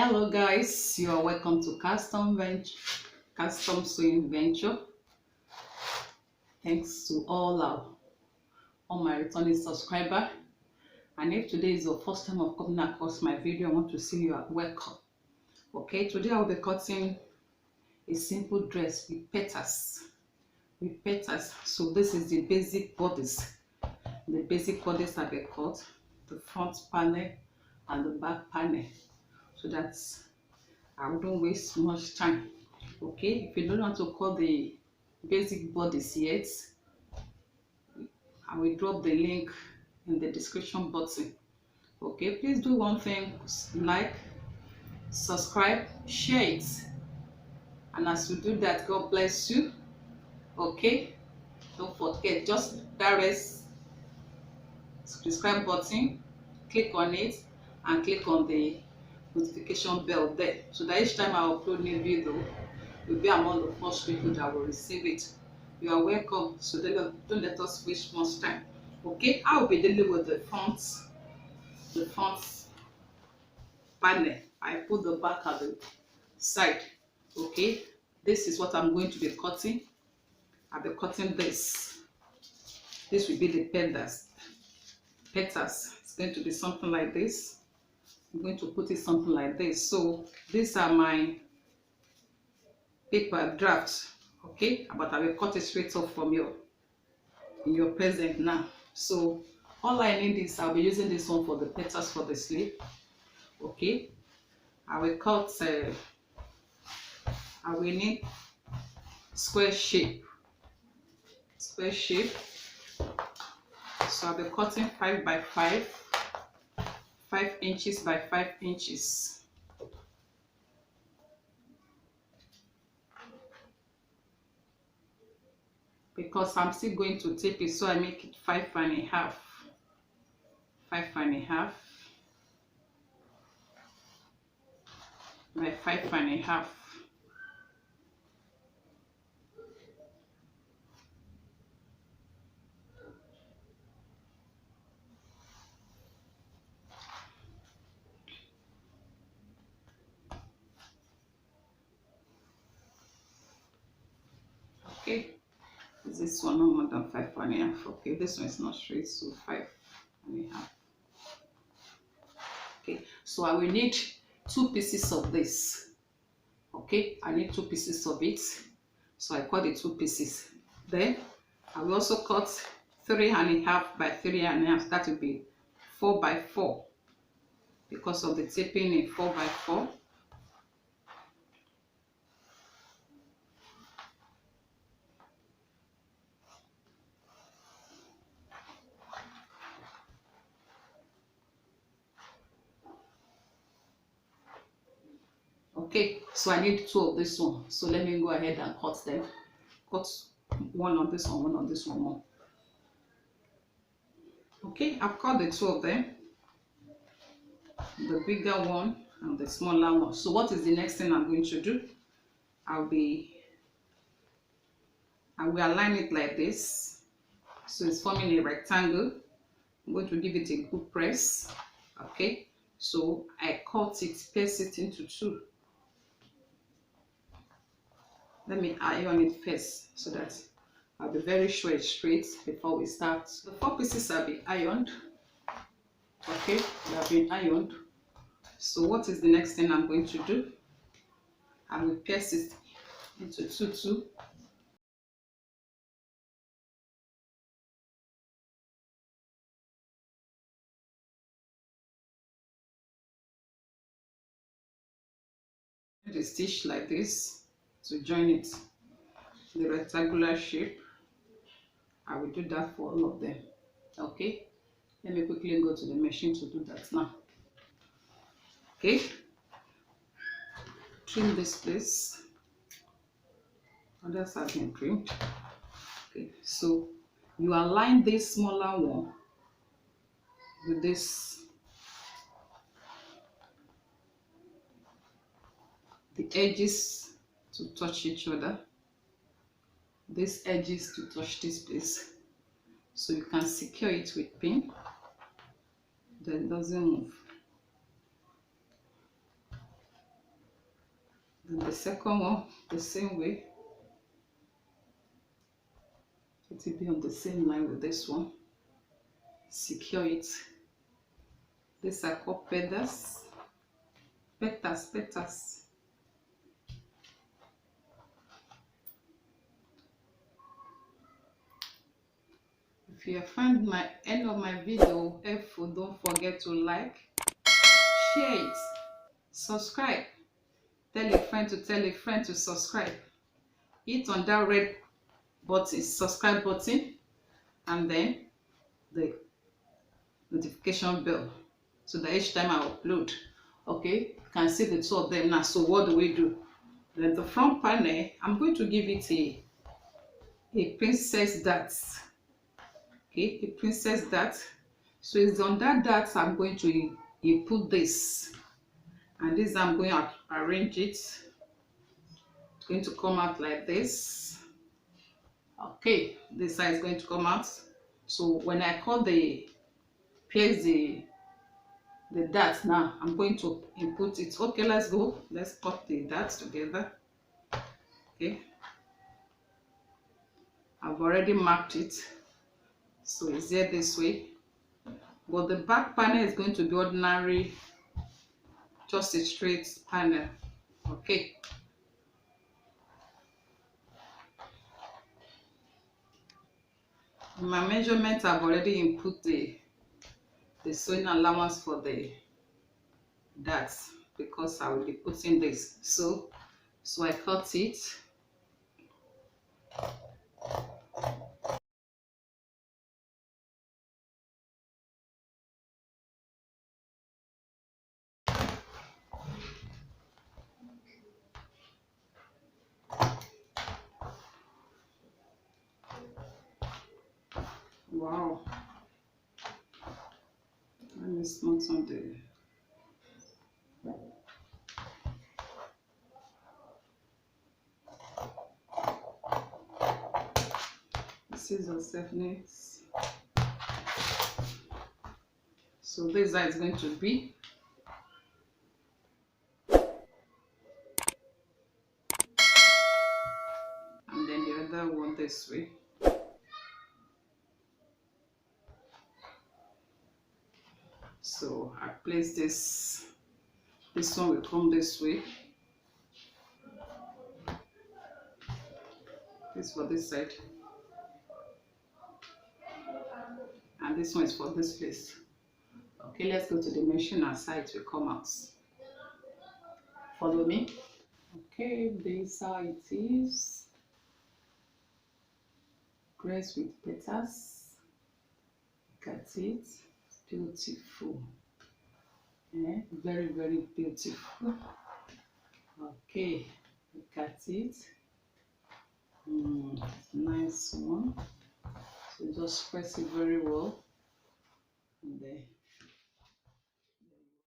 Hello guys, you are welcome to custom sewing venture. Thanks to all my returning subscriber. And if today is your first time of coming across my video, I want to say you are welcome. Okay, today I will be cutting a simple dress with petals. So this is the basic bodice. The basic bodice have been cut, the front panel and the back panel, so that I wouldn't waste much time. Okay, if you don't want to cut the basic bodice yet, I will drop the link in the description button. Okay, please do one thing: like, subscribe, share it, and as you do that, God bless you. Okay, don't forget, just press subscribe button, click on it, and click on the notification bell there, so that each time I upload new video, you'll be among the first people that will receive it. You are welcome. So don't let us waste much time. Okay, I will be dealing with the front panel. I put the back at the side. Okay, this is what I'm going to be cutting. I'll be cutting this. This will be the petals. It's going to be something like this. I'm going to put it something like this. So these are my paper drafts. Okay, but I will cut it straight off from your present now. So all I need is, I'll be using this one for the petals for the sleeve. Okay, I will cut I will need square shape. So I'll be cutting 5 by 5, 5 inches by 5 inches. Because I'm still going to tape it, so I make it 5 and a half. 5 and a half by 5 and a half. Okay, this one no more than 5 and a half. Okay, this one is not straight, so 5 and a half. Okay, so I will need 2 pieces of this. Okay, I need 2 pieces of it, so I cut the 2 pieces. Then I will also cut 3 and a half by 3 and a half. That will be 4 by 4, because of the taping in 4 by 4. Okay, so I need 2 of this one. So let me go ahead and cut them. Cut one on this one on this one more. Okay, I've cut the 2 of them, the bigger one and the smaller one. So what is the next thing I'm going to do? I will align it like this, so it's forming a rectangle. I'm going to give it a good press. Okay, so I cut it, press it into 2. Let me iron it first, so that I'll be very sure it's straight before we start. The 4 pieces have been ironed. Okay, they have been ironed. So what is the next thing I'm going to do? I will pierce it into 2. The stitch like this to join it, the rectangular shape. I will do that for all of them. Okay, let me quickly go to the machine to do that now. Okay, trim this place. Others have been trimmed. Okay, so you align this smaller one with this, the edges to touch each other, these edges to touch this place, so you can secure it with pin, then it doesn't move. And the second one, the same way. It will be on the same line with this one. Secure it. These are called petals. Petals, petals. If you find any of my video helpful, don't forget to like, share it, subscribe. Tell a friend to subscribe. Hit on that red button, subscribe button, and then the notification bell, so that each time I upload, okay, you can see the two of them now. So what do? Then the front panel, I'm going to give it a princess dart. Okay, a princess dart. So it's on that dart I'm going to put this, and this I'm going to arrange it. It's going to come out like this. Okay, this side is going to come out. So when I cut pierce the dart, now I'm going to input it. Okay, let's go. Let's cut the darts together. Okay, I've already marked it, so it's here this way. But the back panel is going to be ordinary, just a straight panel. Okay. In my measurement, I've already input the sewing allowance for the darts, because I will be putting this. So I cut it. Wow. Let me smooth on the scissors next. So this side is going to be, and then the other one this way. So I place this one will come this way. This for this side, and this one is for this place. Okay, let's go to the machine and see it will come out. Follow me. Okay, this is how it is. Grace with petals. Look at it. Beautiful. Yeah, very, very beautiful. Okay, look at it. Nice one. So just press it very well, and then